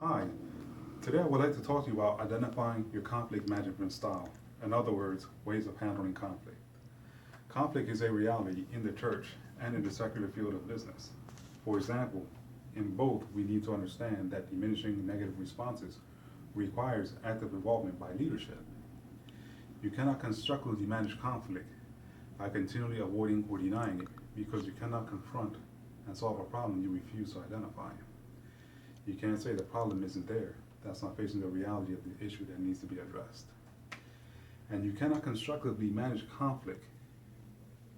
Hi, today I would like to talk to you about identifying your conflict management style. In other words, ways of handling conflict. Conflict is a reality in the church and in the secular field of business. For example, in both, we need to understand that diminishing negative responses requires active involvement by leadership. You cannot constructively manage conflict by continually avoiding or denying it because you cannot confront and solve a problem you refuse to identify. You can't say the problem isn't there. That's not facing the reality of the issue that needs to be addressed. And you cannot constructively manage conflict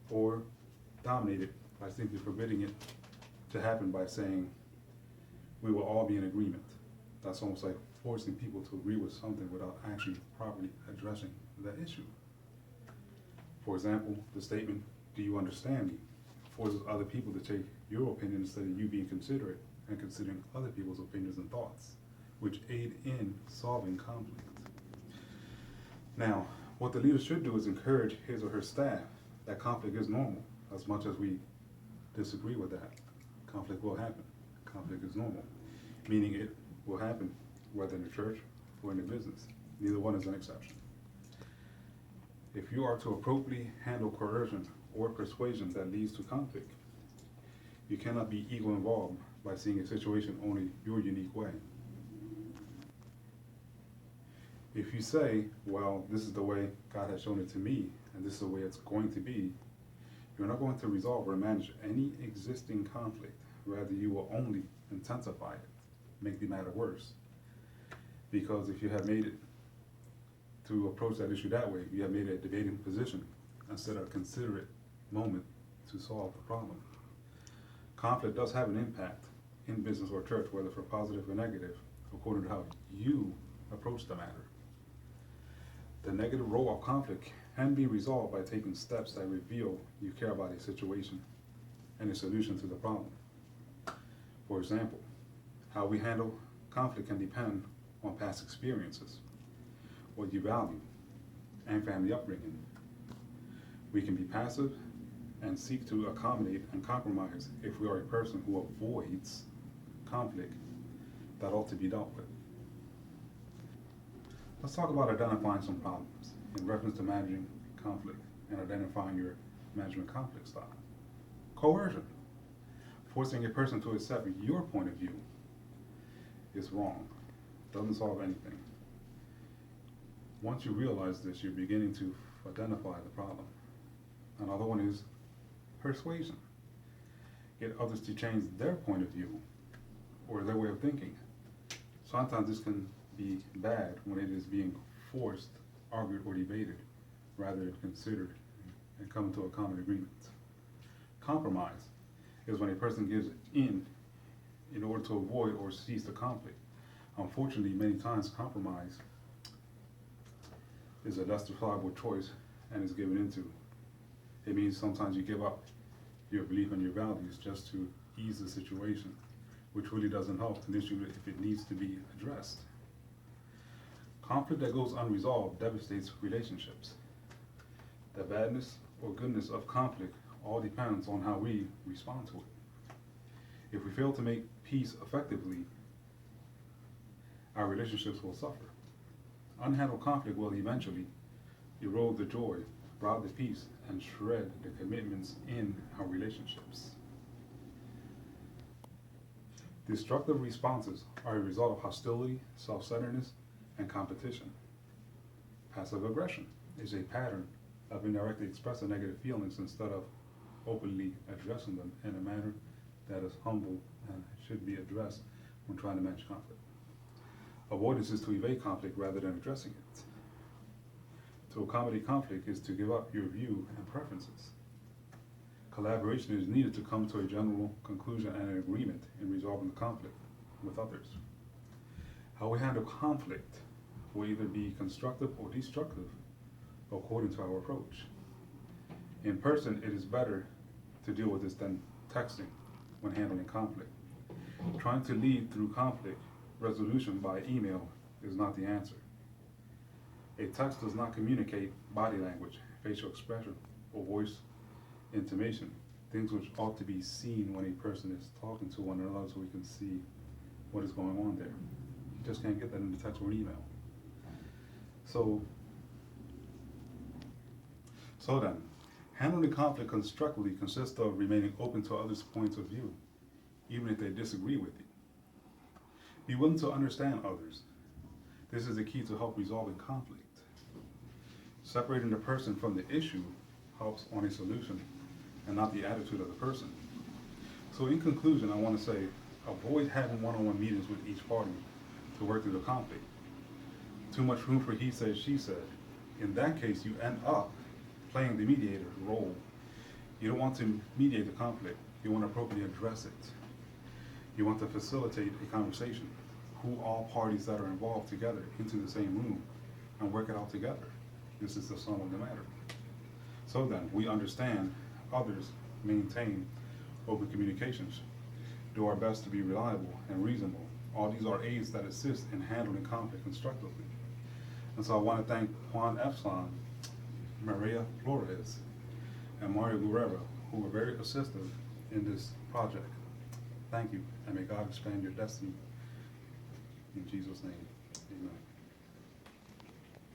or dominate it by simply forbidding it to happen by saying we will all be in agreement. That's almost like forcing people to agree with something without actually properly addressing the issue. For example, the statement, "Do you understand me?" forces other people to take your opinion instead of you being considerate and considering other people's opinions and thoughts, which aid in solving conflict. Now, what the leader should do is encourage his or her staff that conflict is normal. As much as we disagree with that, conflict will happen. Conflict is normal, meaning it will happen whether in the church or in the business. Neither one is an exception. If you are to appropriately handle coercion or persuasion that leads to conflict, you cannot be ego involved by seeing a situation only your unique way. If you say, well, this is the way God has shown it to me, and this is the way it's going to be, you're not going to resolve or manage any existing conflict. Rather, you will only intensify it, make the matter worse. Because if you have made it to approach that issue that way, you have made it a debating position instead of a considerate moment to solve the problem. Conflict does have an impact in business or church, whether for positive or negative, according to how you approach the matter. The negative role of conflict can be resolved by taking steps that reveal you care about a situation and a solution to the problem. For example, how we handle conflict can depend on past experiences, what you value, and family upbringing. We can be passive and seek to accommodate and compromise if we are a person who avoids conflict that ought to be dealt with. Let's talk about identifying some problems in reference to managing conflict and identifying your management conflict style. Coercion. Forcing a person to accept your point of view is wrong. Doesn't solve anything. Once you realize this, you're beginning to identify the problem. Another one is persuasion. Get others to change their point of view or their way of thinking. Sometimes this can be bad when it is being forced, argued, or debated rather than considered and come to a common agreement. Compromise is when a person gives in order to avoid or cease the conflict. Unfortunately, many times compromise is a less desirable choice and is given into. It means sometimes you give up your belief and your values just to ease the situation, which really doesn't help an issue if it needs to be addressed. Conflict that goes unresolved devastates relationships. The badness or goodness of conflict all depends on how we respond to it. If we fail to make peace effectively, our relationships will suffer. Unhandled conflict will eventually erode the joy, rob the peace, and shred the commitments in our relationships. Destructive responses are a result of hostility, self-centeredness, and competition. Passive aggression is a pattern of indirectly expressing negative feelings instead of openly addressing them in a manner that is humble and should be addressed when trying to manage conflict. Avoidance is to evade conflict rather than addressing it. To accommodate conflict is to give up your view and preferences. Collaboration is needed to come to a general conclusion and an agreement in resolving the conflict with others. How we handle conflict will either be constructive or destructive according to our approach. In person, it is better to deal with this than texting when handling conflict. Trying to lead through conflict resolution by email is not the answer. A text does not communicate body language, facial expression, or voice intonation, things which ought to be seen when a person is talking to one another so we can see what is going on there. You just can't get that in the text or an email. So then, handling conflict constructively consists of remaining open to others' points of view, even if they disagree with you. Be willing to understand others. This is the key to help resolving conflict. Separating the person from the issue helps on a solution and not the attitude of the person. So in conclusion, I want to say, avoid having one-on-one meetings with each party to work through the conflict. Too much room for he said, she said. In that case, you end up playing the mediator role. You don't want to mediate the conflict. You want to appropriately address it. You want to facilitate a conversation, pull all parties that are involved together into the same room and work it out together. This is the sum of the matter. So then, we understand others, maintain open communications, do our best to be reliable and reasonable. All these are aids that assist in handling conflict constructively. And so I want to thank Juan Epsilon, Maria Flores, and Mario Guerrero, who were very assistive in this project. Thank you, and may God expand your destiny. In Jesus' name, amen.